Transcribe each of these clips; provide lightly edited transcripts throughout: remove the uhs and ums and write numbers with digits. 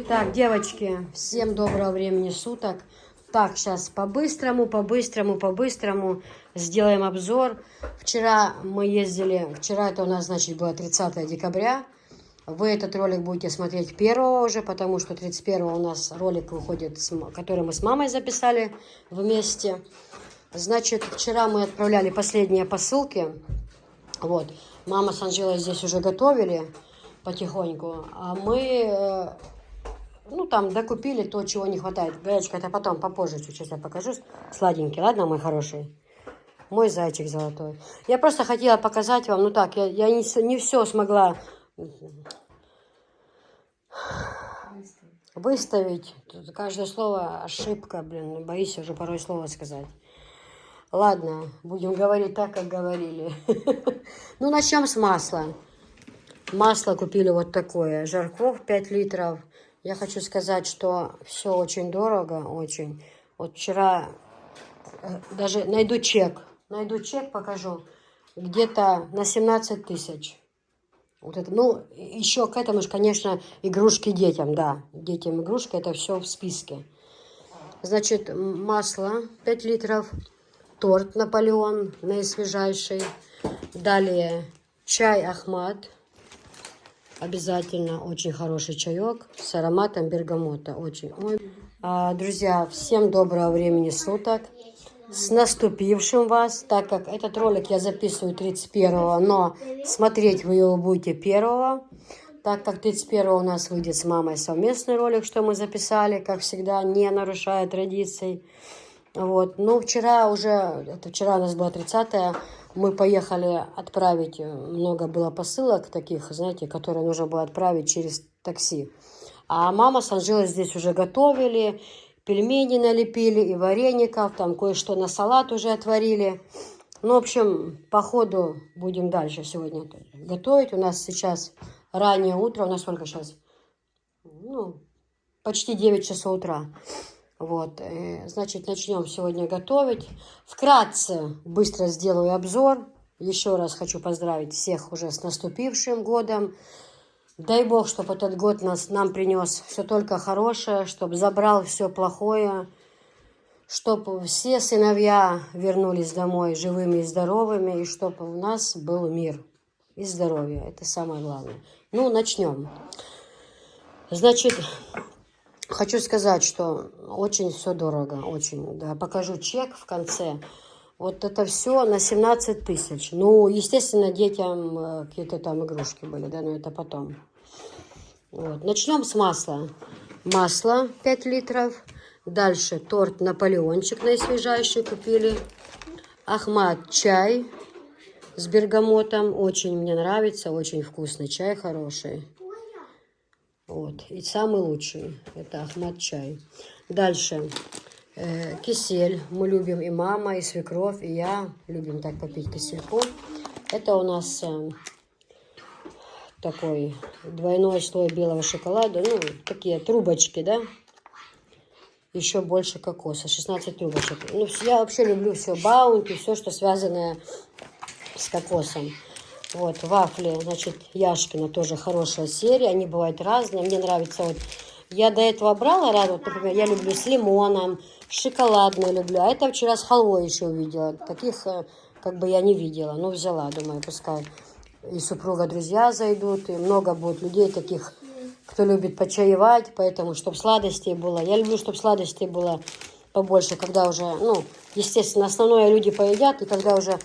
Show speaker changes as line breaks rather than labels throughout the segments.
Так, девочки, всем доброго времени суток. Так, сейчас по-быстрому сделаем обзор. Вчера мы ездили, вчера это у нас, значит, было 30 декабря. Вы этот ролик будете смотреть 1 уже, потому что 31 у нас ролик выходит, который мы с мамой записали вместе. Значит, вчера мы отправляли последние посылки. Вот, мама с Анжелой здесь уже готовили потихоньку, а мы... Ну, там докупили то, чего не хватает. Гаечка, это потом, попозже чуть-чуть я покажу. Сладенький, ладно, мой хороший? Мой зайчик золотой. Я просто хотела показать вам, ну так, я не все смогла выставить. Тут каждое слово ошибка, блин, боюсь уже порой слово сказать. Ладно, будем говорить так, как говорили. Ну, начнем с масла. Масло купили вот такое, Жарков 5 литров. Я хочу сказать, что все очень дорого, очень. Вот вчера даже найду чек, покажу, где-то на 17 тысяч. Вот это, ну, еще к этому же, конечно, игрушки детям, да. Детям игрушки, это все в списке. Значит, масло 5 литров, торт Наполеон, наисвежайший. Далее чай Ахмад. Обязательно очень хороший чаек с ароматом бергамота. Очень. Друзья, всем доброго времени суток. С наступившим вас. Так как этот ролик я записываю 31-го, но смотреть вы его будете 1-го. Так как 31-го у нас выйдет с мамой совместный ролик, что мы записали, как всегда, не нарушая традиций. Вот. Ну, вчера у нас было 30-е. Мы поехали отправить, много было посылок таких, знаете, которые нужно было отправить через такси. А мама с Анжелой здесь уже готовили, пельмени налепили и вареников, там кое-что на салат уже отварили. Ну, в общем, по ходу будем дальше сегодня готовить. У нас сейчас раннее утро, у нас сколько сейчас? Ну, почти 9 часов утра. Вот, значит, начнем сегодня готовить. Вкратце быстро сделаю обзор. Еще раз хочу поздравить всех уже с наступившим годом. Дай Бог, чтобы этот год нам принес все только хорошее, чтобы забрал все плохое, чтобы все сыновья вернулись домой живыми и здоровыми, и чтобы у нас был мир и здоровье. Это самое главное. Ну, начнем. Значит... Хочу сказать, что очень все дорого, очень. Да. Покажу чек в конце. Вот это все на 17 тысяч. Ну, естественно, детям какие-то там игрушки были, да, но это потом. Вот. Начнем с масла. Масло 5 литров. Дальше торт Наполеончик наисвежайший купили. Ахмад чай с бергамотом. Очень мне нравится, очень вкусный чай, хороший. Вот, и самый лучший, это Ахмад чай. Дальше, кисель, мы любим, и мама, и свекровь, и я любим так попить кисельку. Это у нас такой двойной слой белого шоколада, ну, такие трубочки, да, еще больше кокоса, 16 трубочек. Ну, я вообще люблю все баунти, все, что связанное с кокосом. Вот, вафли, значит, Яшкина, тоже хорошая серия, они бывают разные, мне нравится, вот, я до этого брала, вот, например, я люблю с лимоном, шоколадную люблю, а это вчера с халвой еще увидела, таких, как бы, я не видела, ну, взяла, думаю, пускай и супруга, друзья зайдут, и много будет людей таких, кто любит почаевать, поэтому, чтобы сладостей было, я люблю, чтобы сладостей было побольше, когда уже, ну, естественно, основное люди поедят, и когда уже...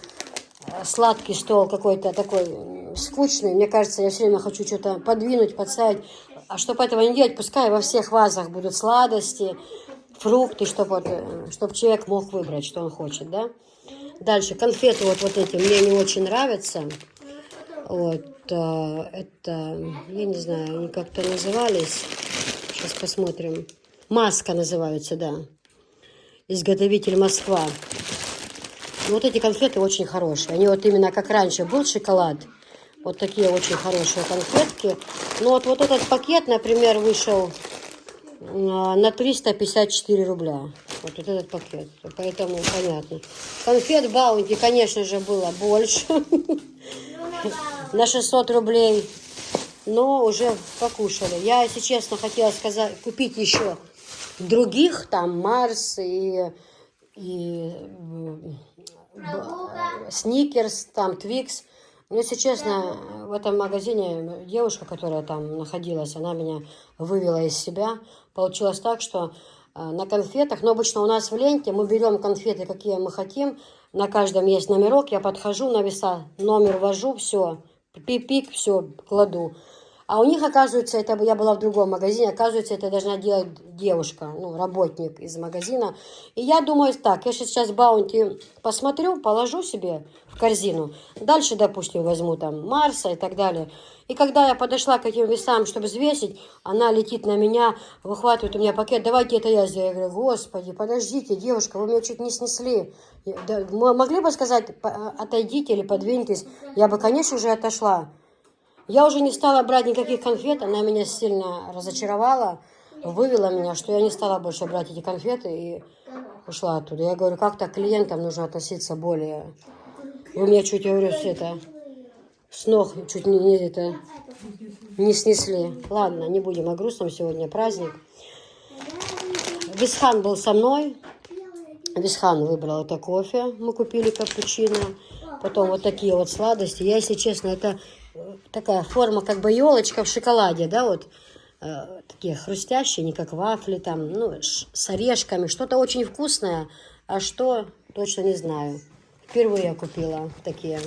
Сладкий стол какой-то такой скучный. Мне кажется, я все время хочу что-то подвинуть, подставить. А чтобы этого не делать, пускай во всех вазах будут сладости, фрукты, чтобы человек мог выбрать, что он хочет, да. Дальше конфеты вот эти мне не очень нравятся. Вот, это, я не знаю, они как-то назывались. Сейчас посмотрим. Маска называются, да. Изготовитель Москва. Вот эти конфеты очень хорошие. Они вот именно как раньше был шоколад. Вот такие очень хорошие конфетки. Но вот этот пакет, например, вышел на 354 рубля. Вот этот пакет. Поэтому понятно. Конфет Баунти, конечно же, было больше. На 600 рублей. но уже покушали. Я, если честно, хотела сказать, купить еще других, там, Марс и Сникерс, там, Твикс. Но, если честно, в этом магазине девушка, которая там находилась, она меня вывела из себя. Получилось так, что на конфетах, но обычно у нас в ленте мы берем конфеты, какие мы хотим, на каждом есть номерок, я подхожу на веса, номер ввожу, все, пик-пик, все, кладу. А у них, оказывается, это я была в другом магазине, оказывается, это должна делать девушка, ну, работник из магазина. И я думаю так, я сейчас Баунти посмотрю, положу себе в корзину. Дальше, допустим, возьму там Марса и так далее. И когда я подошла к этим весам, чтобы взвесить, она летит на меня, выхватывает у меня пакет, давайте это я сделаю. Я говорю, господи, подождите, девушка, вы меня чуть не снесли. Могли бы сказать, отойдите или подвиньтесь? Я бы, конечно же, отошла. Я уже не стала брать никаких конфет, она меня сильно разочаровала, вывела меня, что я не стала больше брать эти конфеты и ушла оттуда. Я говорю, как-то к клиентам нужно относиться более... Вы меня чуть, я говорю, с ног чуть не снесли. Ладно, не будем о грустном, сегодня праздник. Висхан был со мной. Висхан выбрал это кофе, мы купили капучино. Потом вот такие вот сладости. Я, если честно, это такая форма, как бы елочка в шоколаде, да, вот. Такие хрустящие, не как вафли, там, ну, с орешками. Что-то очень вкусное, а что, точно не знаю. Впервые я купила такие.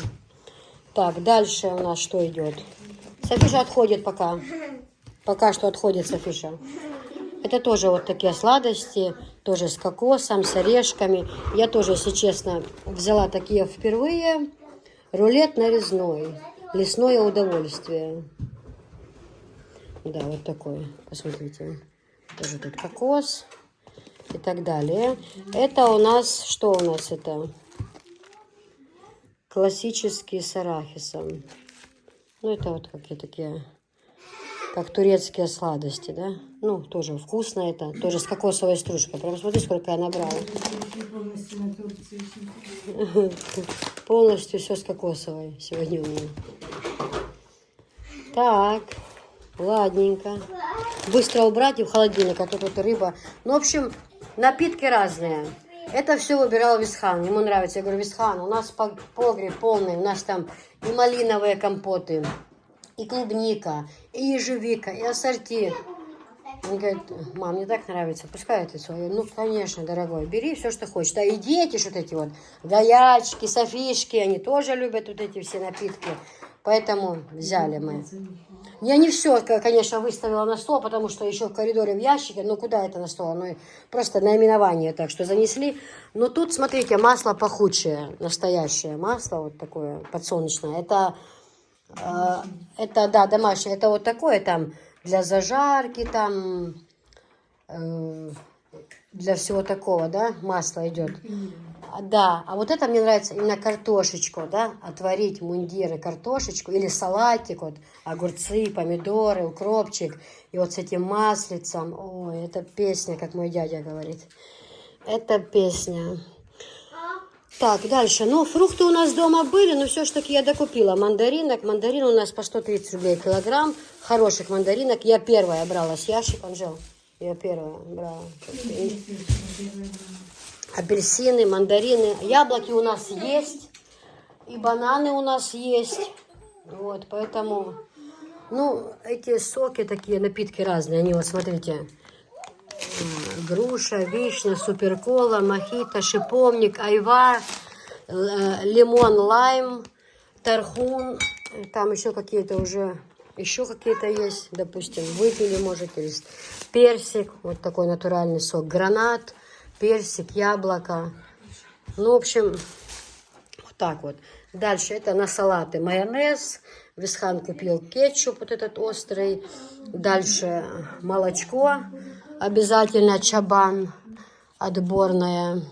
Так, дальше у нас что идет? Софиша отходит пока. Пока что отходит Софиша. Это тоже вот такие сладости, тоже с кокосом, с орешками. Я тоже, если честно, взяла такие впервые. Рулет нарезной. Лесное удовольствие. Да, вот такой. Посмотрите. Тоже тут кокос и так далее. Это у нас, что у нас это? Классические с арахисом. Ну, это вот какие такие, как турецкие сладости, да? Ну, тоже вкусно это. Тоже с кокосовой стружкой. Прям смотри, сколько я набрала. Полностью все с кокосовой сегодня у меня. Так, ладненько. Быстро убрать и в холодильник, а то тут рыба. Ну, в общем, напитки разные. Это все выбирал Висхан. Ему нравится. Я говорю, Висхан, у нас погреб полный. У нас там и малиновые компоты, и клубника, и ежевика, и ассорти. Он говорит, мам, мне так нравится, пускай это свое. Ну, конечно, дорогой, бери все, что хочешь. Да и дети вот эти вот, гаячки, софишки, они тоже любят вот эти все напитки. Поэтому взяли мы. Я не все, конечно, выставила на стол, потому что еще в коридоре в ящике. Ну, куда это на стол? Оно просто наименование так, что занесли. Но тут, смотрите, масло пахучее, настоящее масло, вот такое подсолнечное. Это, да, домашнее. Это вот такое там для зажарки, там, для всего такого, да, масло идет. Да, а вот это мне нравится именно картошечку, да, отварить мундиры, картошечку или салатик, вот, огурцы, помидоры, укропчик, и вот с этим маслицем, ой, это песня, как мой дядя говорит, это песня. Так, дальше, ну, фрукты у нас дома были, но все-таки я докупила мандаринок, мандарины у нас по 130 рублей килограмм, хороших мандаринок, я первая брала с ящик, Анжел, я первая брала. Апельсины, мандарины, яблоки у нас есть, и бананы у нас есть. Вот, поэтому, ну, эти соки такие, напитки разные. Они вот, смотрите, груша, вишня, суперкола, мохито, шиповник, айва, лимон, лайм, тархун. Там еще какие-то уже, еще какие-то есть, допустим, выпили, можете, персик, вот такой натуральный сок, гранат. Персик, яблоко. Ну, в общем, вот так вот. Дальше это на салаты майонез. Висхан купил кетчуп вот этот острый. Дальше молочко. Обязательно чабан отборное.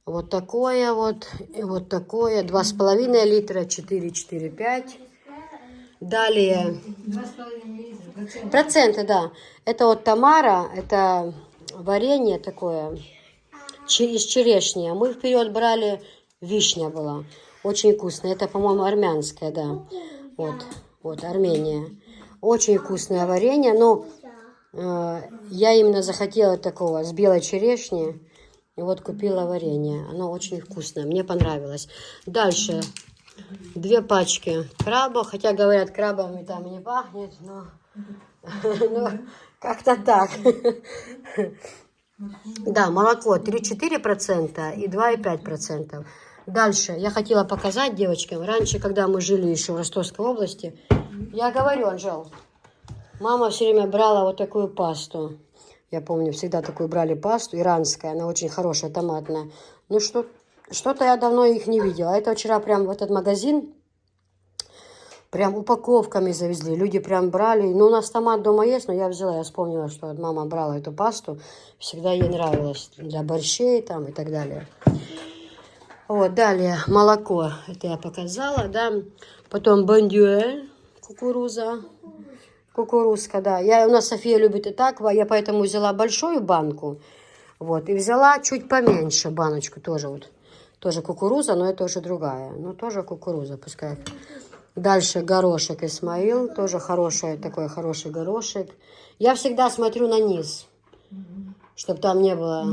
Вот такое вот. И вот такое. 2,5 литра, 4,5. Далее. 2,5 процента, да. Это вот Тамара. Это варенье такое. Из черешни. А мы вперед брали, вишня была. Очень вкусная. Это, по-моему, армянская, да. Вот, Армения. Очень вкусное варенье. Но я именно захотела такого с белой черешней. И вот купила варенье. Оно очень вкусное. Мне понравилось. Дальше 2 пачки краба. Хотя, говорят, крабами там и не пахнет, но как-то так. Да, молоко 3,4% и 2,5%. Дальше я хотела показать девочкам. Раньше, когда мы жили еще в Ростовской области, я говорю, Анжел, мама все время брала вот такую пасту. Я помню, всегда такую брали пасту, иранская, она очень хорошая, томатная. Ну что-то я давно их не видела. Это вчера прям в этот магазин прям упаковками завезли. Люди прям брали. Ну, у нас томат дома есть, но я взяла, я вспомнила, что мама брала эту пасту. Всегда ей нравилось для борщей там и так далее. Вот, далее молоко. Это я показала, да. Потом бондюэль, кукурузка, да. У нас София любит и так, я поэтому взяла большую банку. Вот, и взяла чуть поменьше баночку тоже вот. Тоже кукуруза, но это уже другая. Ну, тоже кукуруза, пускай. Дальше горошек Исмаил, тоже такой хороший горошек. Я всегда смотрю на низ, чтобы там не было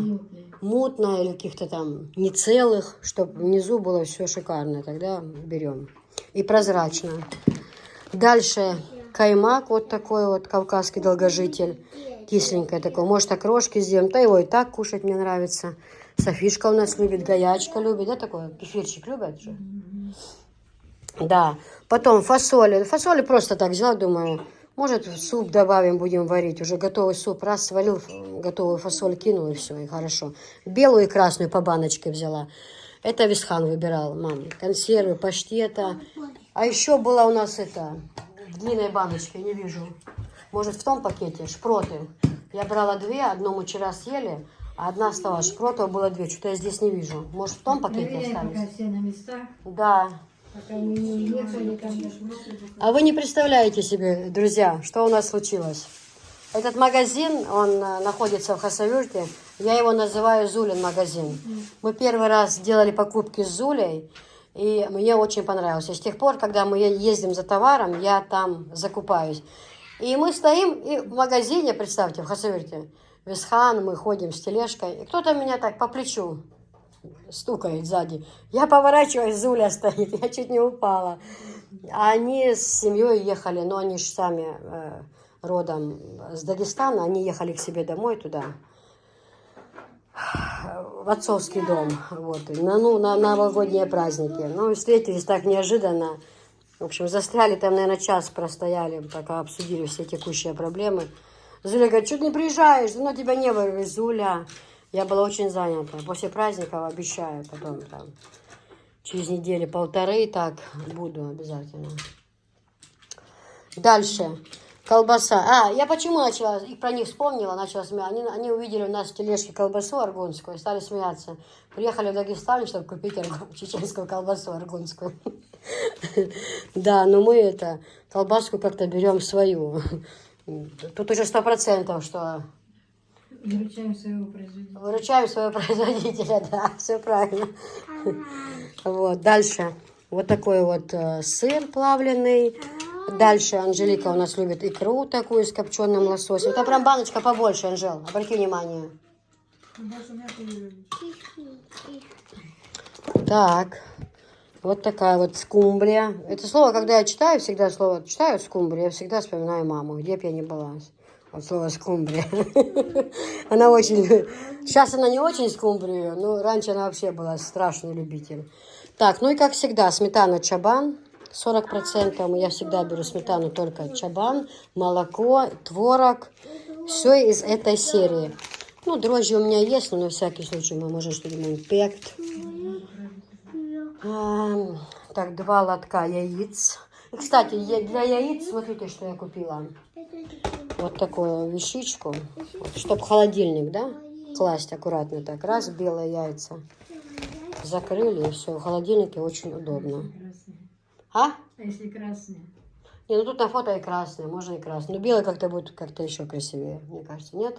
мутно или каких-то там нецелых, чтобы внизу было все шикарно. Тогда берем. И прозрачно. Дальше каймак, вот такой вот кавказский долгожитель. Кисленькое такое. Может, окрошки сделаем. Да его и так кушать мне нравится. Софишка у нас любит, Гаячка любит. Да, такой кефирчик любят же? Да. Потом фасоли. Фасоли просто так взяла, думаю, может, в суп добавим, будем варить. Уже готовый суп. Раз сварил, готовую фасоль кинул, и все, и хорошо. Белую и красную по баночке взяла. Это Висхан выбирал, мам. Консервы, паштета. А еще была у нас в длинной баночке, не вижу. Может, в том пакете, шпроты. Я брала 2, одну мы вчера съели, а одна осталась. Шпротов было 2, что-то я здесь не вижу. Может, в том пакете остались?
Все на местах.
Да. А вы не представляете себе, друзья, что у нас случилось. Этот магазин, он находится в Хасавюрте. Я его называю Зулин магазин. Мы первый раз делали покупки с Зулей, и мне очень понравилось. И с тех пор, когда мы ездим за товаром, я там закупаюсь. И мы стоим и в магазине, представьте, в Хасавюрте, Висхан, мы ходим с тележкой, и кто-то меня так по плечу стукает сзади. Я поворачиваюсь, Зуля стоит, я чуть не упала. А они с семьей ехали, но они же сами родом с Дагестана, они ехали к себе домой туда, в отцовский дом, вот, на новогодние праздники. Ну, встретились так неожиданно. В общем, застряли там, наверное, час простояли, пока обсудили все текущие проблемы. Зуля говорит, что ты не приезжаешь, давно тебя не было. Я говорю, Зуля, я была очень занята. После праздников обещаю, потом там через недели 1,5 так буду обязательно. Дальше. Колбаса. Я почему начала, и про них вспомнила, начала смеяться. Они увидели у нас в тележке колбасу аргунскую и стали смеяться. Приехали в Дагестан, чтобы купить чеченскую колбасу аргунскую. Да, но мы колбаску как-то берем свою. Тут уже 100%, что...
Выручаем своего производителя.
Выручаем своего производителя, да, все правильно. Вот, дальше. Вот такой вот сыр плавленый. Дальше Анжелика у нас любит икру такую с копченым лососем. Это прям баночка побольше, Анжел, обрати внимание. Так, вот такая вот скумбрия. Это слово, когда я читаю, всегда слово читаю скумбрия, я всегда вспоминаю маму, где бы я ни была. Вот слово скумбрия. Она очень... Сейчас она не очень скумбрию, но раньше она вообще была страшный любитель. Так, ну и как всегда, сметана Чабан. 40%. Я всегда беру сметану только Чабан, молоко, творог. Все из этой серии. Ну, дрожжи у меня есть, но на всякий случай мы можем что-нибудь пект. Так, 2 лотка яиц. И, кстати, для яиц, смотрите, что я купила. Вот такую вещичку, чтобы холодильник, да, класть аккуратно так. Раз, белые яйца закрыли, и все. В холодильнике очень удобно. А
если красные?
Не, ну тут на фото и красные, можно и красные. Но белый как-то будет как-то еще красивее, мне кажется, нет?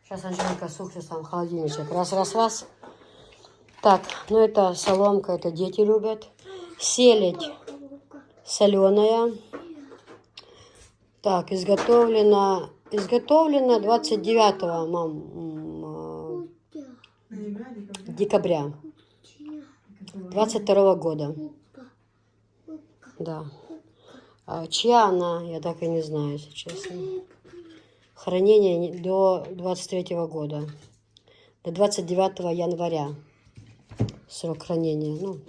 Сейчас Анжелика с уксусом в холодильничек. Раз. Так, ну это соломка, это дети любят. Селедь соленая. Так, изготовлено 29 декабря 22 года. Да. А чья она, я так и не знаю, если честно. Хранение до 23 года. До 29 января срок хранения. Ну,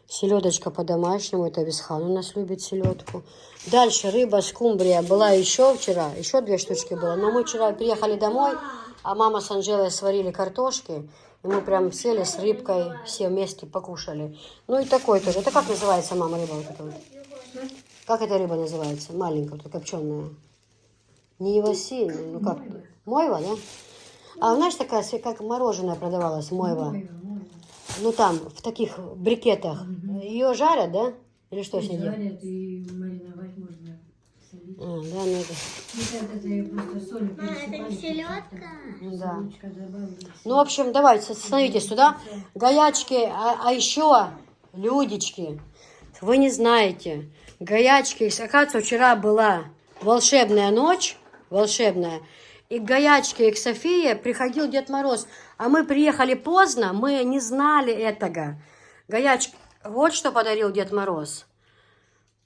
селедочка по-домашнему, это Висхан у нас любит селедку. Дальше рыба, скумбрия была еще вчера, еще 2 штучки было. Но мы вчера приехали домой, а мама с Анжелой сварили картошки. И мы прям сели с рыбкой, все вместе покушали. Ну и такой тоже. Это как называется, мама, рыба вот эта вот? Как эта рыба называется? Маленькая, вот копченая. Не иваси, ну как? Мойва, да? А знаешь, такая, как мороженое продавалось, мойва. Ну там, в таких брикетах. Ее жарят, да? Или что с ней делают?
Жарят и мариновать можно. Солить.
А, да, ну это...
Это ее просто солью пересыпали.
это селедка?
Да.
Солнышко добавили.
Ну, в общем, давайте, становитесь туда. Гаячки, а еще людички. Вы не знаете. Гаячки, оказывается, вчера была волшебная ночь, волшебная. И к Гаячке, и к Софии приходил Дед Мороз. А мы приехали поздно, мы не знали этого. Гаячка, вот что подарил Дед Мороз.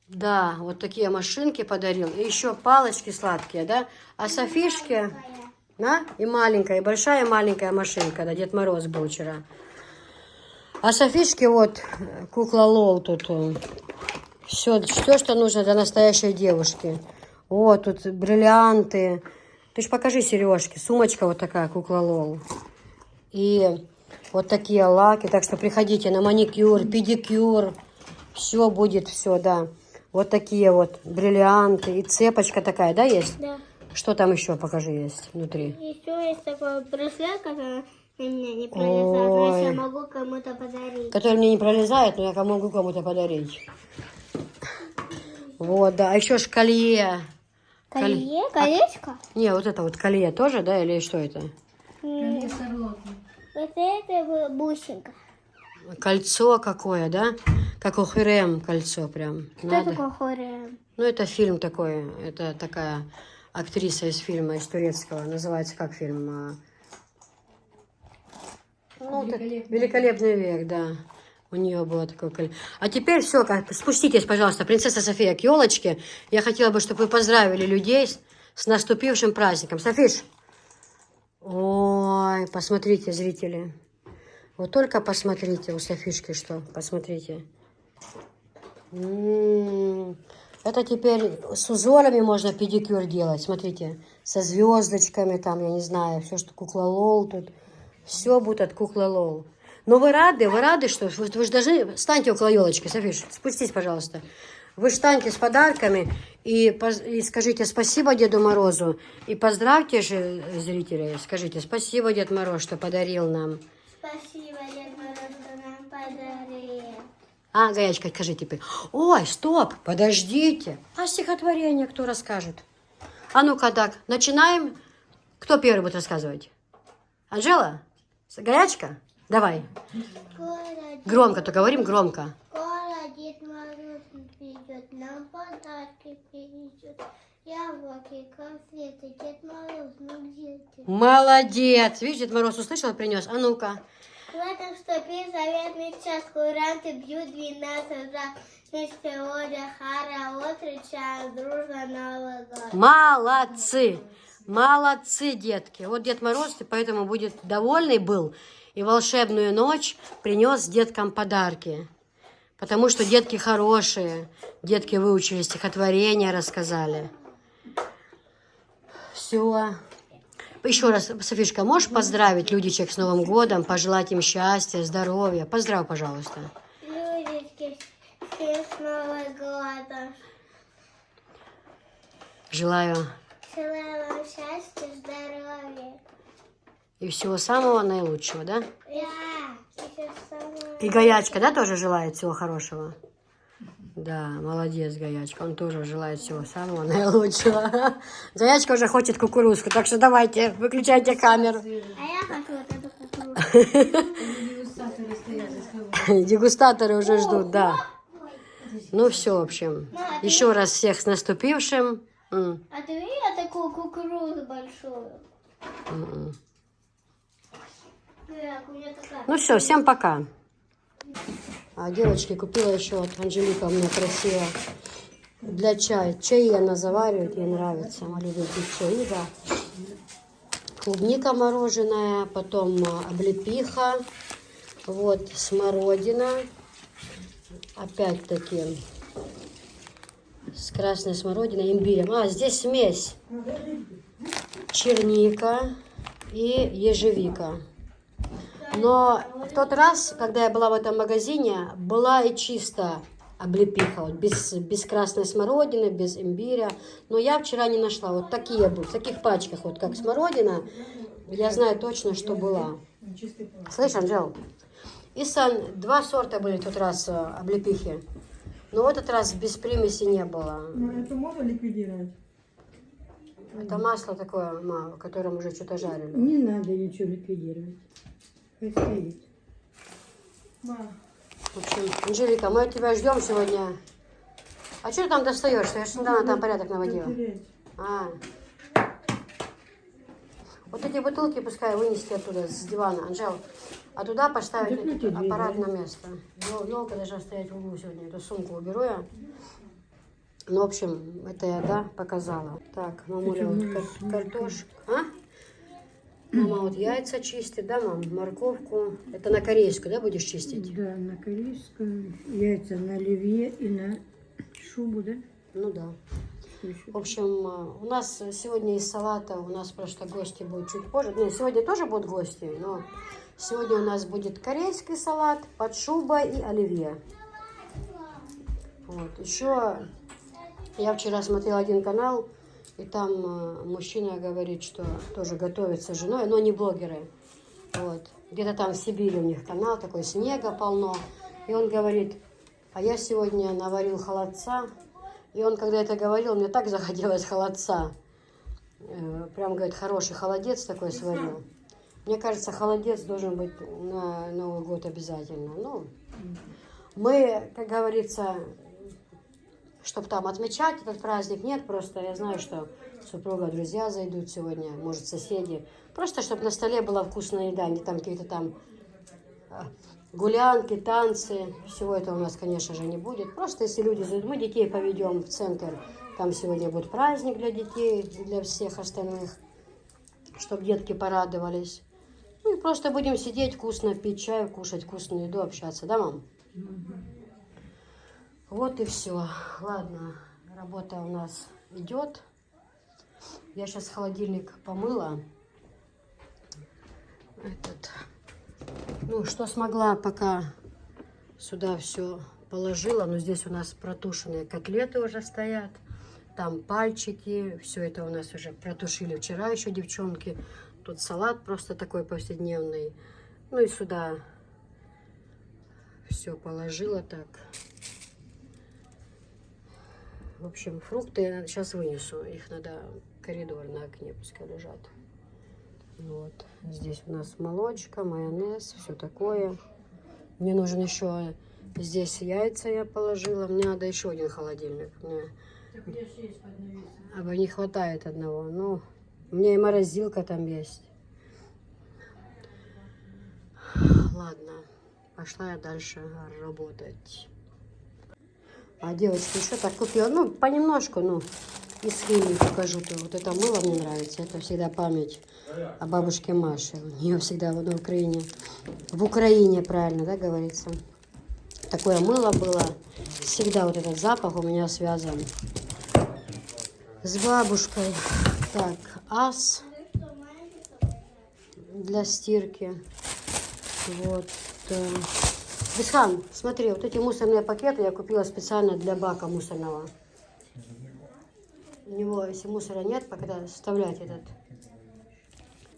Да, вот такие машинки подарил. И еще палочки сладкие, да? А Софишке... Да? И маленькая, и большая, и маленькая машинка, да, Дед Мороз был вчера. А Софишке вот кукла Лол тут. Все, что нужно для настоящей девушки. Вот тут бриллианты. Ты ж покажи сережки. Сумочка вот такая, кукла Лол. И вот такие лаки. Так что приходите на маникюр, педикюр. Все будет, все, да. Вот такие вот бриллианты. И цепочка такая, да, есть?
Да.
Что там еще, покажи, есть внутри?
Еще есть такой браслет, который на меня не пролезает.
Ой.
Но я могу кому-то подарить.
Который мне не пролезает, но я могу кому-то подарить. Вот, да. А еще ж колье.
Колье? Колечко?
Не, вот это вот колье тоже, да, или что это?
Колье с орлотом.
Вот это бусинка.
Кольцо какое, да? Как у Хюррем кольцо прям.
Что
Надо.
такое хорем?
Ну, это фильм такой. Это такая актриса из фильма, из турецкого. Называется как фильм? Ну, «Великолепный век», да. У нее было такое колье. А теперь все, спуститесь, пожалуйста, принцесса София, к елочке. Я хотела бы, чтобы вы поздравили людей с наступившим праздником. Софиш! Ой, посмотрите, зрители. Вот только посмотрите у Софишки, что. Посмотрите. Это теперь с узорами можно педикюр делать. Смотрите, со звездочками там, я не знаю, все, что кукла Лол тут. Все будет от куклы Лол. Но вы рады, что вы же должны... Встаньте около елочки, Софиш, спустись, пожалуйста. Вы встаньте с подарками и скажите спасибо Деду Морозу. И поздравьте же зрителей. Скажите спасибо, Дед Мороз, что подарил нам.
Спасибо, Дед Мороз, что нам подарил.
А, Гаячка, скажи теперь. Ой, стоп, подождите. А стихотворение кто расскажет? А ну-ка так, начинаем. Кто первый будет рассказывать? Анжела? Гаячка? Давай. Громко, то говорим громко.
Скоро Дед Мороз придет, нам подарки принесет. Яблоки, конфеты, Дед Мороз, ну где ты?
Молодец. Видишь, Дед Мороз услышал, принес. А ну-ка.
В этом вступил заветный час, куранты бьют 12 раз. Вместе Оля, Хара, встречаем дружно Новый год.
Молодцы. Молодцы, детки. Вот Дед Мороз поэтому будет довольный был. И волшебную ночь принес деткам подарки. Потому что детки хорошие. Детки выучили стихотворения, рассказали. Все. Еще раз, Софишка, можешь поздравить людичек с Новым годом, пожелать им счастья, здоровья? Поздравь, пожалуйста.
Людички, всем с Новым годом.
Желаю
Желаю вам счастья, здоровья.
и всего самого наилучшего, да?
Да.
И Гаячка, да, тоже желает всего хорошего? Да, молодец, Гаячка. Он тоже желает всего самого наилучшего. Гаячка уже хочет кукурузку, так что давайте, выключайте камеру.
А я хочу вот эту кукурузку.
Дегустаторы стоят за столом.
Дегустаторы уже ждут, да. Ну все, в общем. Еще раз всех с наступившим. М,
А ты видела такую кукурузу большую?
м.
Так, у меня такая.
Ну все, всем пока. А девочки, купила еще вот Анжелика у меня красиво для чая. Чаи она заваривает, ей нравится. Она любит пить чаи, да. Клубника мороженая, потом облепиха, вот смородина. Опять-таки с красной смородиной, имбирем. А, здесь смесь. Черника и ежевика. Но в тот раз, когда я была в этом магазине, была и чисто облепиха, вот, без красной смородины, без имбиря. Но я вчера не нашла. Вот такие в таких пачках, вот как смородина, я знаю точно, что была. Слышь, Анжел? И два сорта были в тот раз облепихи. Но в этот раз без примеси не было.
Ну, это можно ликвидировать?
Это масло такое, которым уже что-то жарили.
Не надо ничего ликвидировать. Пусть стоит.
В общем, Анжелика, мы от тебя ждем сегодня. А что ты там достаешь? Я же недавно там порядок наводила. А. Вот эти бутылки пускай вынести оттуда с дивана, Анжел. А туда поставить этот аппарат на место. Елка должна стоять в углу сегодня. Эту сумку уберу я. Ну, в общем, это я, да, показала. Так, мамуля, вот картошка. А? Мама вот яйца чистит, да, мам? Морковку. Это на корейскую, да, будешь чистить?
Да, на корейскую, яйца на оливье и на шубу, да?
Ну да. В общем, у нас сегодня из салата, у нас просто гости будут чуть позже. Ну, сегодня тоже будут гости, но сегодня у нас будет корейский салат под шубой и оливье. Вот. Еще я вчера смотрела один канал, и там мужчина говорит, что тоже готовится с женой, но не блогеры. Вот. Где-то там в Сибири у них канал, такой снега полно. И он говорит, а я сегодня наварил холодца. И он, когда это говорил, мне так захотелось холодца. Прям, говорит, хороший холодец такой сварил. Мне кажется, холодец должен быть на Новый год обязательно. Ну, мы, как говорится, чтобы там отмечать этот праздник, нет, просто я знаю, что супруга, друзья зайдут сегодня, может, соседи. Просто, чтобы на столе была вкусная еда, не там какие-то там гулянки, танцы. Всего этого у нас, конечно же, не будет. Просто, если люди зайдут, мы детей поведем в центр. Там сегодня будет праздник для детей, для всех остальных, чтобы детки порадовались. Ну и просто будем сидеть, вкусно пить чай, кушать вкусную еду, общаться. Да, мам? Вот и все. Ладно, работа у нас идет. Я сейчас холодильник помыла. Ну, что смогла, пока сюда все положила. Но здесь у нас протушенные котлеты уже стоят. Там пальчики. Все это у нас уже протушили вчера еще девчонки. Тут салат просто такой повседневный. Ну и сюда все положила так. В общем, фрукты я сейчас вынесу. Их надо в коридор на окне, пускай лежат. Вот. Здесь у нас молочка, майонез, все такое. Мне нужен еще... Здесь яйца я положила. Мне надо еще один холодильник. Мне не хватает одного. Ну, у меня и морозилка там есть. Ладно, пошла я дальше работать. А девочки еще так купила, ну, понемножку, ну, из химии покажу. Вот это мыло мне нравится, это всегда память о бабушке Маше. У нее всегда на Украине, в Украине, правильно, да, говорится. Такое мыло было, всегда вот этот запах у меня связан с бабушкой. Так, ас для стирки. Вот. Бесхан, смотри, вот эти мусорные пакеты я купила специально для бака мусорного. У него, если мусора нет, пока вставлять этот,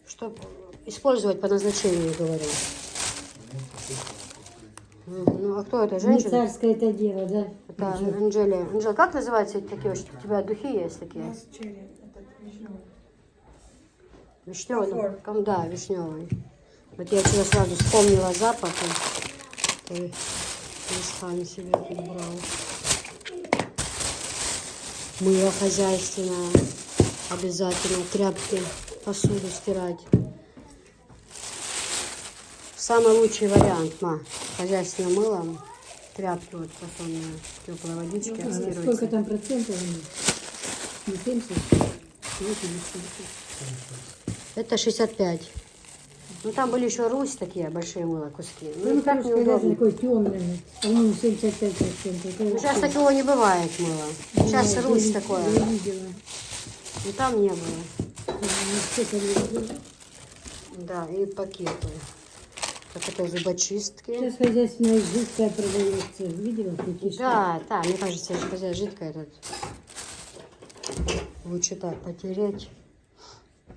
чтобы использовать по назначению, говорю. Ну, а кто это,
Не
женщина?
царское это дело, да?
Это Анжелия. Анжела, как называются эти такие? У тебя духи есть такие? Вишневый. Да, вишневый. Вот я вчера сразу вспомнила запах. И Бесхан себе тут брал. Мыло хозяйственное. Обязательно. Тряпки, посуду стирать. Самый лучший вариант, ма. Хозяйственное мыло. Тряпки вот фасонные. Теплой водички
А
стируются.
сколько там процентов? Не 70?
Это 65. Ну там были еще Русь такие большие мыло куски. Ну,
Ну,
так
русское мясо
неудобно.
такое темное. По-моему, 75%.
Ну, сейчас такого не бывает мыло. Сейчас
Нет,
Русь
я
такое.
видела.
И там не было.
Сколько видела.
Да, и пакеты. Так это зубочистки.
Сейчас хозяйственная жидкая продается. Видела такие?
Да, да, мне кажется, сказать, жидкая этот. Лучше так потереть.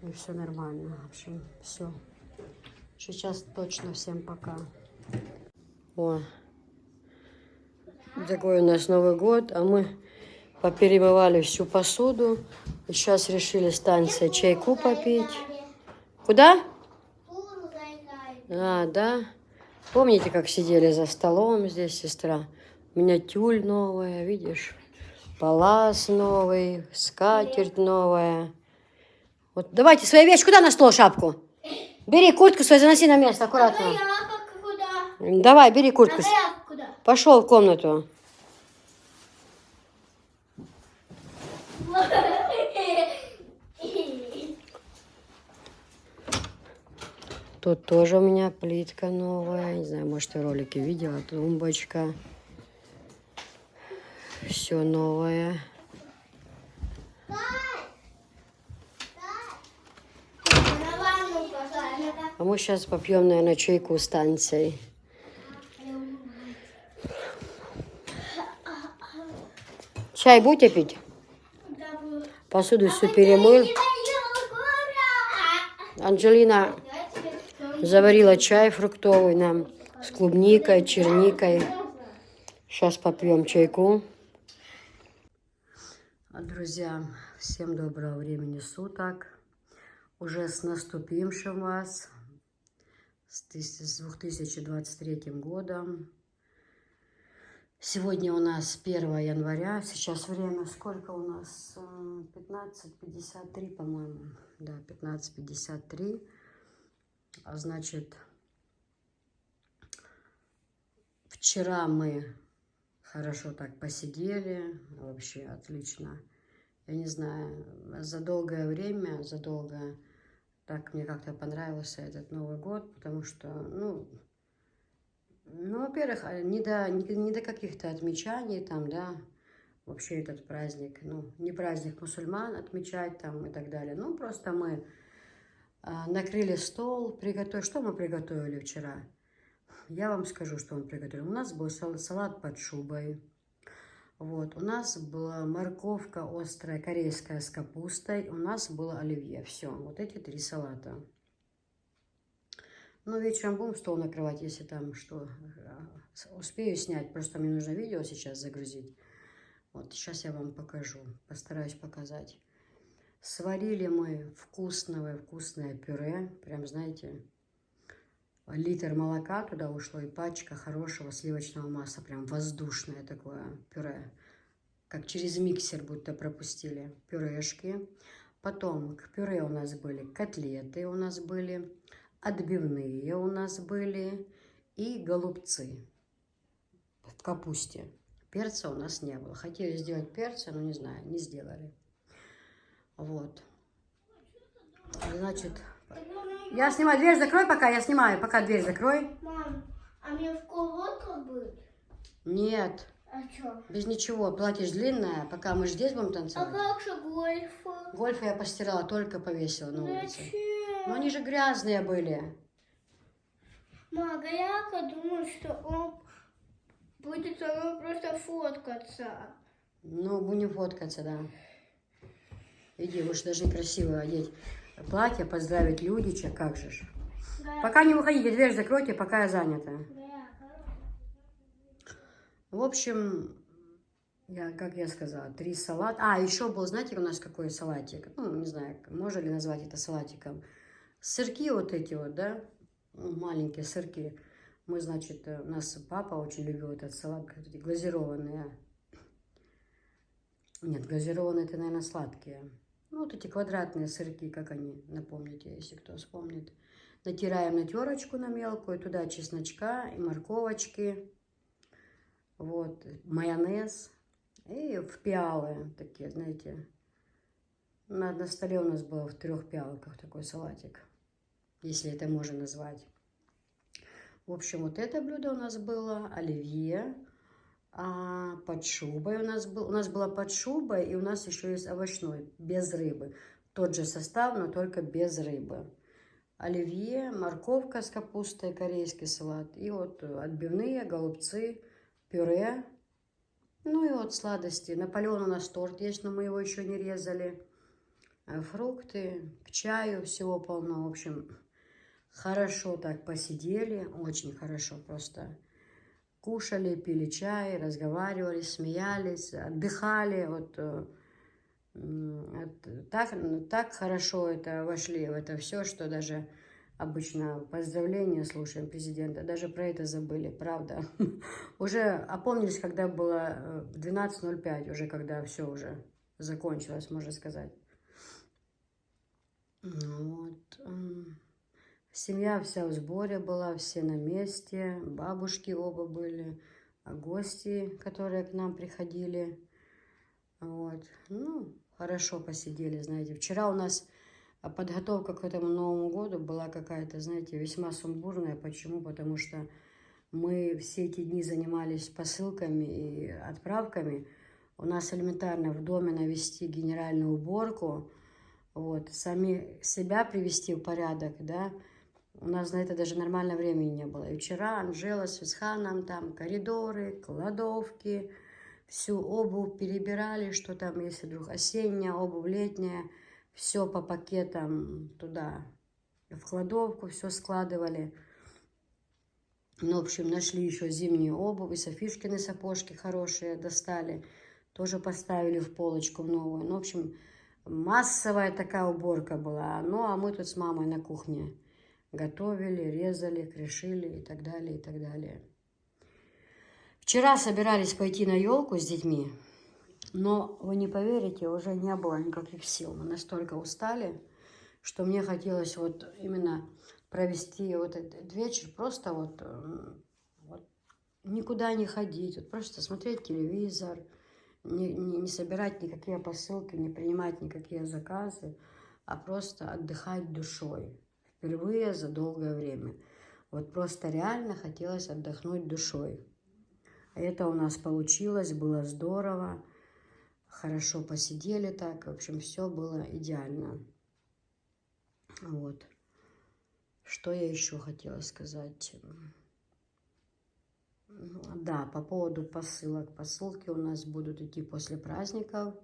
И все нормально. В общем, все. Сейчас точно всем пока. О, такой у нас Новый год, а мы поперемывали всю посуду. И сейчас решили станция чайку попить. Куда?
Куру зайкай.
А, да. Помните, как сидели за столом здесь, сестра? У меня тюль новая, видишь? Палас новый, скатерть новая. Вот давайте свою вещь куда на стол, шапку? Бери куртку свою, заноси на место, аккуратно.
Я как куда?
Давай, бери куртку.
Я куда?
Пошел в комнату. Тут тоже у меня плитка новая. Не знаю, может, ты ролики видела. Тумбочка. Все новое.
На ванну пошла.
А мы сейчас попьем, наверное, чайку с станцией. Чай будете пить? Посуду всю перемыл. Анжелина заварила чай фруктовый нам с клубникой, черникой. Сейчас попьем чайку. Друзья, всем доброго времени суток. Уже с наступившим вас, с 2023 годом. Сегодня у нас 1 января. Сейчас время сколько у нас? 15:53, по-моему. Да, 15:53. А значит, вчера мы хорошо так посидели. Вообще отлично. Я не знаю, за долгое время, так мне как-то понравился этот Новый год, потому что, во-первых, не до каких-то отмечаний там, да, вообще этот праздник, не праздник мусульман отмечать там и так далее. Просто мы накрыли стол, что мы приготовили вчера? Я вам скажу, что мы приготовили. У нас был салат под шубой. Вот, у нас была морковка острая, корейская с капустой. У нас было оливье. Все, вот эти 3 салата. Вечером будем стол накрывать, если там что. Успею снять, просто мне нужно видео сейчас загрузить. Вот, сейчас я вам покажу, постараюсь показать. Сварили мы вкусное пюре, прям, знаете, литр молока туда ушло и пачка хорошего сливочного масла, прям воздушное такое пюре, как через миксер будто пропустили пюрешки. Потом к пюре у нас были котлеты, у нас были отбивные, у нас были и голубцы в капусте. Перца у нас не было. Хотели сделать перца, но не знаю, не сделали. Вот. Значит, я снимаю. Дверь закрой пока, я снимаю. Пока дверь закрой.
Мам, а мне в колодку быть?
Нет,
А что?
без ничего. Платье ж длинное, пока мы ж здесь будем
А
танцевать.
как же гольф?
Гольфы я постирала, только повесила на улице.
Зачем?
Но они же грязные были.
Мага, я думаю, что он будет со мной просто фоткаться.
Будем фоткаться, да. Иди, вы же должны красиво одеть платье, поздравить Людича, как же ж.
Да.
Пока не выходите, дверь закройте, пока я занята. В общем, как я сказала, 3 салата. А, еще был, знаете, у нас какой салатик? Не знаю, можно ли назвать это салатиком. Сырки вот эти вот, да, маленькие сырки. Мы, значит, у нас папа очень любил этот салат, глазированные. Нет, глазированные это, наверное, сладкие. Ну, вот эти квадратные сырки, как они, напомните, если кто вспомнит. Натираем на терочку на мелкую, туда чесночка и морковочки. Вот, майонез. И в пиалы такие, знаете. На столе у нас было в 3 пиалках такой салатик, если это можно назвать. В общем, вот это блюдо у нас было, оливье. А под шубой у нас была под шубой, и у нас еще есть овощной, без рыбы. Тот же состав, но только без рыбы. Оливье, морковка с капустой, корейский салат. И вот отбивные, голубцы, пюре. Ну и вот сладости. Наполеон у нас торт есть, но мы его еще не резали. Фрукты, к чаю всего полно. В общем, хорошо так посидели, очень хорошо просто. Кушали, пили чай, разговаривали, смеялись, отдыхали. Вот, так хорошо это вошли в это все, что даже обычно поздравления слушаем президента, даже про это забыли, правда. Уже опомнились, когда было 12:05, уже когда все уже закончилось, можно сказать. Вот. Семья вся в сборе была, все на месте, бабушки оба были, а гости, которые к нам приходили. Вот. Ну, хорошо посидели, знаете. Вчера у нас подготовка к этому Новому году была какая-то, знаете, весьма сумбурная. Почему? Потому что мы все эти дни занимались посылками и отправками. У нас элементарно в доме навести генеральную уборку, вот, сами себя привести в порядок, да. У нас на это даже нормально времени не было. И вчера Анжела с Висханом там коридоры, кладовки, всю обувь перебирали, что там, если вдруг осенняя обувь, летняя, все по пакетам туда, в кладовку, все складывали. Ну, в общем, нашли еще зимнюю обувь, и Софишкины сапожки хорошие достали, тоже поставили в полочку новую. Ну, в общем, массовая такая уборка была. Ну, а мы тут с мамой на кухне готовили, резали, крышили и так далее, и так далее. Вчера собирались пойти на елку с детьми, но, вы не поверите, уже не было никаких сил. Мы настолько устали, что мне хотелось вот именно провести вот этот вечер, просто вот никуда не ходить, вот просто смотреть телевизор, не собирать никакие посылки, не принимать никакие заказы, а просто отдыхать душой. Впервые за долгое время. Вот просто реально хотелось отдохнуть душой. Это у нас получилось, было здорово. Хорошо посидели так. В общем, все было идеально. Вот. Что я еще хотела сказать? Да, по поводу посылок. Посылки у нас будут идти после праздников.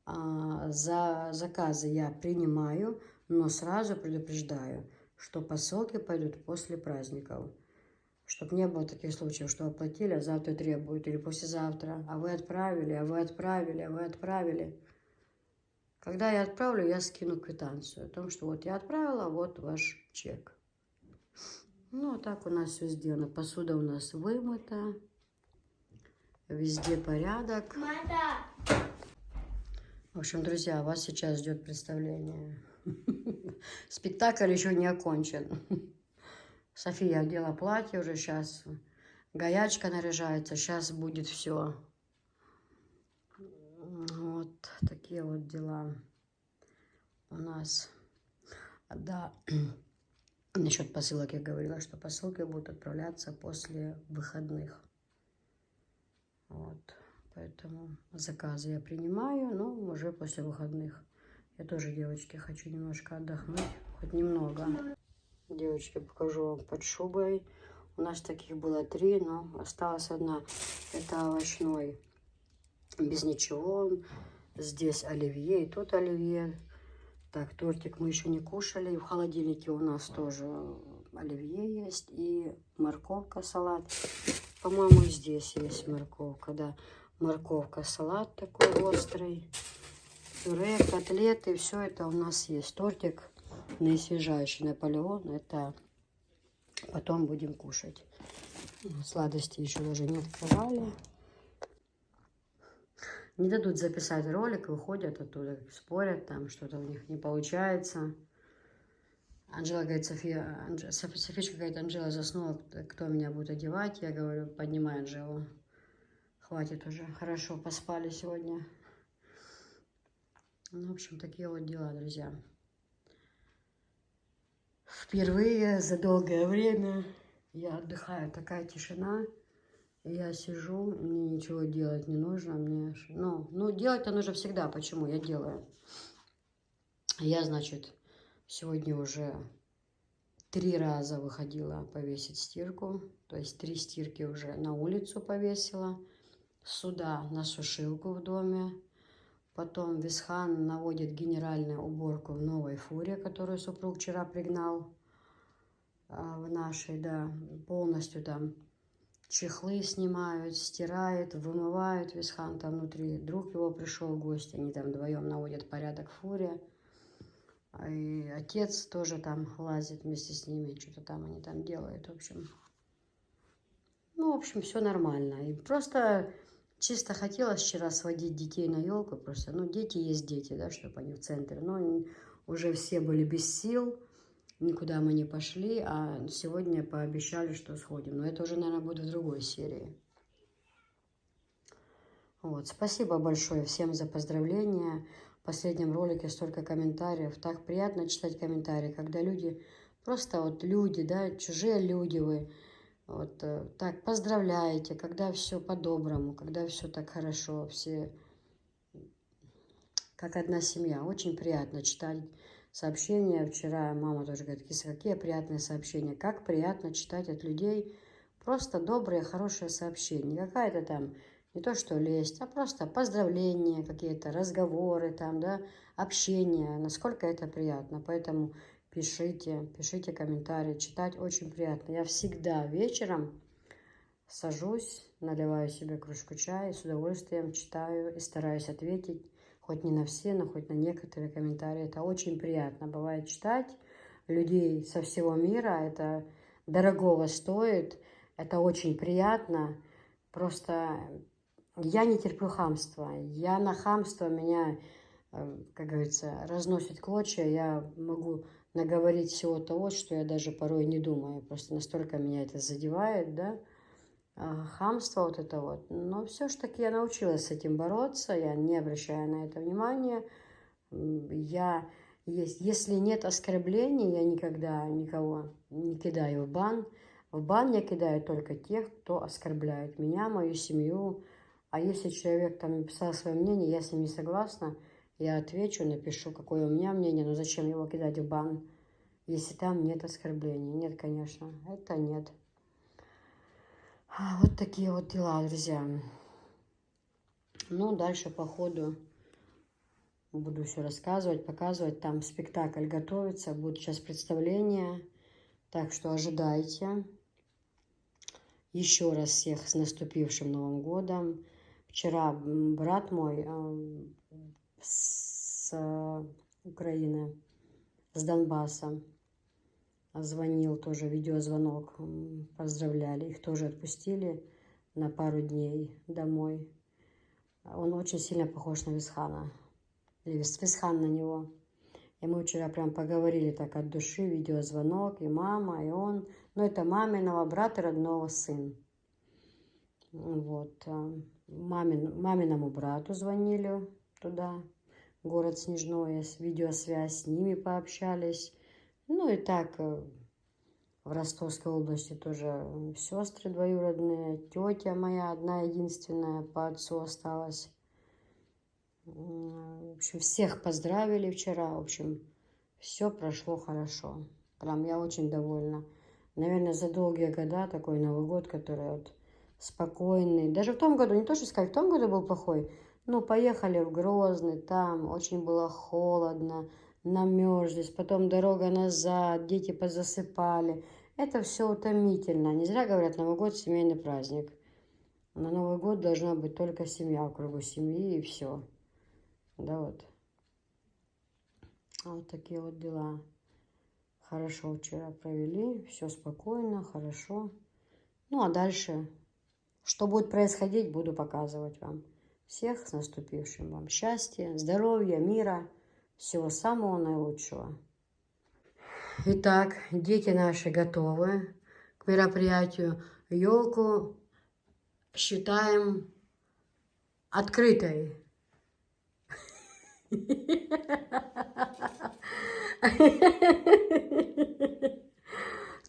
За заказы я принимаю, но сразу предупреждаю, что посылки пойдут после праздников. Чтобы не было таких случаев, что оплатили, а завтра требуют, или послезавтра, а вы отправили, а вы отправили, а вы отправили. Когда я отправлю, я скину квитанцию о том, что вот я отправила, вот ваш чек. Ну, а так у нас все сделано. Посуда у нас вымыта, везде порядок. В общем, друзья, вас сейчас ждет представление. Спектакль еще не окончен. София одела платье уже сейчас. Гаячка наряжается. Сейчас будет все. Вот такие вот дела у нас. Да. Насчет посылок я говорила, что посылки будут отправляться после выходных. Вот. Поэтому заказы я принимаю, но уже после выходных. Я тоже, девочки, хочу немножко отдохнуть, хоть немного. Девочки, покажу вам под шубой. У нас таких было 3, но осталась одна. Это овощной, без ничего. Здесь оливье, и тут оливье. Так, тортик мы еще не кушали. И в холодильнике у нас тоже оливье есть. И морковка, салат. По-моему, здесь есть морковка, да. Морковка, салат такой острый, пюре, котлеты, все это у нас есть. Тортик наисвежайший Наполеон, это потом будем кушать. Сладости еще даже не открывали. не дадут записать ролик, выходят оттуда, спорят, там что-то у них не получается. Анжела говорит, Софичка говорит, Анжела заснула, кто меня будет одевать? Я говорю, поднимай Анжелу. Хватит уже, хорошо, поспали сегодня. Ну, в общем, такие вот дела, друзья. Впервые за долгое время я отдыхаю, такая тишина. Я сижу, мне ничего делать не нужно. Мне, ну делать-то нужно всегда. Почему? Я делаю. Я, значит, сегодня уже 3 раза выходила повесить стирку. То есть 3 стирки уже на улицу повесила. Сюда на сушилку в доме. Потом Висхан наводит генеральную уборку в новой фуре, которую супруг вчера пригнал. В нашей, да, полностью там чехлы снимают, стирают, вымывают. Висхан там внутри. Друг его пришел в гости, они там вдвоем наводят порядок в фуре. И отец тоже там лазит вместе с ними, что-то там они там делают, в общем. Ну, в общем, все нормально. И просто чисто хотелось вчера сводить детей на елку, просто, ну, дети есть дети, да, чтобы они в центре. Но уже все были без сил, никуда мы не пошли, а сегодня пообещали, что сходим. Но это уже, наверное, будет в другой серии. Вот, спасибо большое всем за поздравления. В последнем ролике столько комментариев. Так приятно читать комментарии, когда люди, просто вот люди, да, чужие люди вы, вот так поздравляете, когда все по-доброму, когда все так хорошо, все как одна семья. Очень приятно читать сообщения. Вчера мама тоже говорит, Киса, какие приятные сообщения. Как приятно читать от людей просто добрые, хорошие сообщения. Не какая-то там, не то что лесть, а просто поздравления, какие-то разговоры там, да, общение. Насколько это приятно. Поэтому пишите комментарии. Читать очень приятно. Я всегда вечером сажусь, наливаю себе кружку чая, с удовольствием читаю и стараюсь ответить. Хоть не на все, но хоть на некоторые комментарии. Это очень приятно. Бывает читать людей со всего мира. Это дорогого стоит. Это очень приятно. Просто я не терплю хамства. Я на хамство меня, как говорится, разносит клочья. Я могу наговорить всего того, что я даже порой не думаю. Просто настолько меня это задевает, да. Хамство вот это вот. Но все ж таки я научилась с этим бороться, я не обращаю на это внимания. Если нет оскорблений, я никогда никого не кидаю в бан. В бан я кидаю только тех, кто оскорбляет меня, мою семью. А если человек там написал свое мнение, я с ним не согласна, я отвечу, напишу, какое у меня мнение, но зачем его кидать в бан, если там нет оскорблений? Нет, конечно, это нет. Вот такие вот дела, друзья. Ну, дальше по ходу буду все рассказывать, показывать. Там спектакль готовится, будет сейчас представление. Так что ожидайте. Еще раз всех с наступившим Новым годом. Вчера брат мой с Украины, с Донбасса, звонил, тоже видеозвонок, поздравляли. Их тоже отпустили на пару дней домой. Он очень сильно похож на Висхана. Или Висхан на него. И мы вчера прям поговорили так от души, видеозвонок, и мама, и он. Но это маминого брата, родного сын. Вот. Маминому брату звонили туда, город Снежное, видеосвязь, с ними пообщались. Ну и так в Ростовской области тоже сестры двоюродные, тетя моя одна единственная по отцу осталась. В общем, всех поздравили вчера. В общем, все прошло хорошо. Прям я очень довольна. Наверное, за долгие года такой Новый год, который вот спокойный. Даже в том году, не то что сказать, в том году был плохой. Ну, поехали в Грозный, там очень было холодно, намерзлись, потом дорога назад, дети позасыпали. Это все утомительно. Не зря говорят, Новый год – семейный праздник. На Новый год должна быть только семья, в кругу семьи и все. Да, вот. Вот такие вот дела. Хорошо вчера провели, все спокойно, хорошо. Ну, а дальше, что будет происходить, буду показывать вам. Всех с наступившим вам счастья, здоровья, мира, всего самого наилучшего. Итак, дети наши готовы к мероприятию. Елку считаем открытой.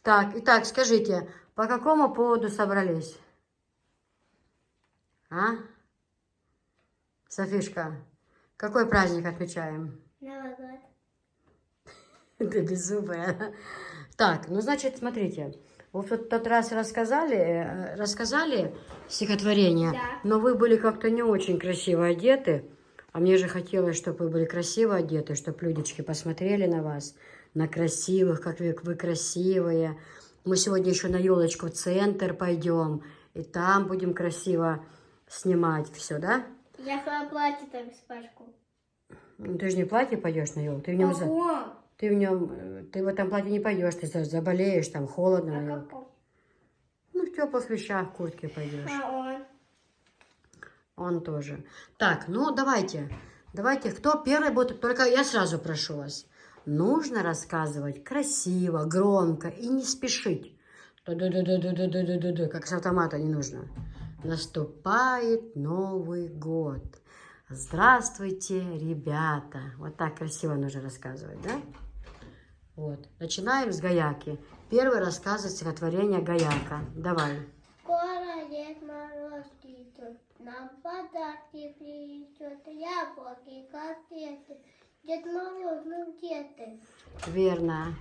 Так, итак, скажите, по какому поводу собрались? А? Софишка, какой праздник отмечаем?
Новый год.
Ты беззубая. Так, ну, значит, смотрите. Вот в тот раз рассказали стихотворение,
Да.
но вы были как-то не очень красиво одеты. А мне же хотелось, чтобы вы были красиво одеты, чтобы людички посмотрели на вас, на красивых, как вы красивые. Мы сегодня еще на елочку в центр пойдем, и там будем красиво снимать все, да?
Я свое платье там испачку.
Ну, ты же не в платье пойдешь на елку, ты в нем ты в этом платье не пойдешь, ты заболеешь, там холодно на елке. Ну, в теплых вещах, в куртке пойдешь.
А он?
Он тоже. Так, ну давайте, кто первый будет, только я сразу прошу вас. Нужно рассказывать красиво, громко и не спешить. Как с автомата не нужно. Наступает Новый год. Здравствуйте, ребята. Вот так красиво нужно рассказывать, да? Вот. Начинаем с Гаяки. Первый рассказывает стихотворение Гаяка. Давай.
Скоро Дед Мороз придет, нам подарки принесет, яблоки, конфеты. Дед Мороз, ну где ты?
Верно.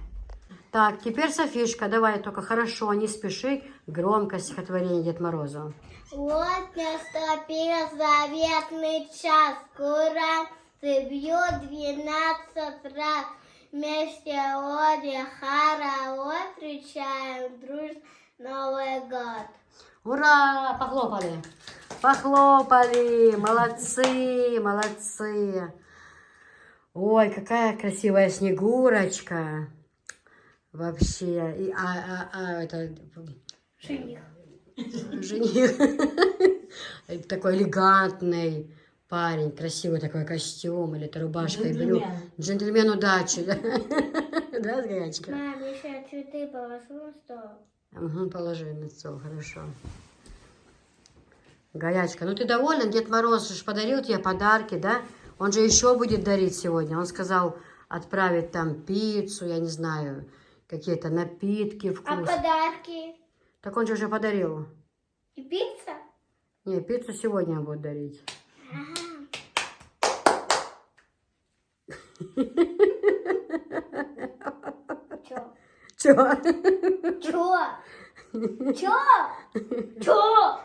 Так, теперь Софишка, давай только хорошо, не спеши, громко стихотворение Дед Морозу.
Вот наступил заветный час, куранты бьют 12 раз. Вместе оде хоровод встречаем дружный Новый год.
Ура! Похлопали. Похлопали. Молодцы, молодцы. Ой, какая красивая Снегурочка. Вообще. И, это...
Жених.
Жених. Такой элегантный парень, красивый такой костюм, или это рубашка и брюк. Джентльмен удачи, да? Да, Гаячка?
Мам, еще цветы положу на стол.
Угу, положи на стол, хорошо. Гаячка, ну ты довольна? Дед Мороз же подарил тебе подарки, да? Он же еще будет дарить сегодня. Он сказал отправить там пиццу, я не знаю, какие-то напитки,
А
вкус.
подарки?
Так он же уже подарил.
И пицца?
Не, пиццу сегодня он будет дарить.
Чё?
Чё?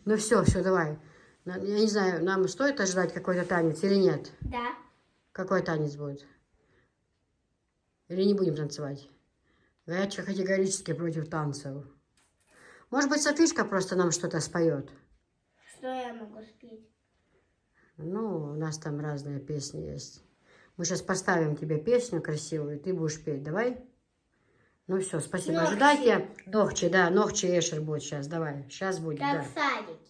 Ну все, давай. Я не знаю, нам стоит ожидать какой-то танец или нет?
Да.
Какой танец будет? Или не будем танцевать? Гаячка категорически против танцев. Может быть, Софишка просто нам что-то споет?
Что я могу спеть?
Ну, у нас там разные песни есть. Мы сейчас поставим тебе песню красивую, ты будешь петь. Давай? Ну все, спасибо.
Нохчи.
Ожидайте. Нохчи, да, Нохчи Эшер будет сейчас. Давай, сейчас будет.
Как
Да.
в садике.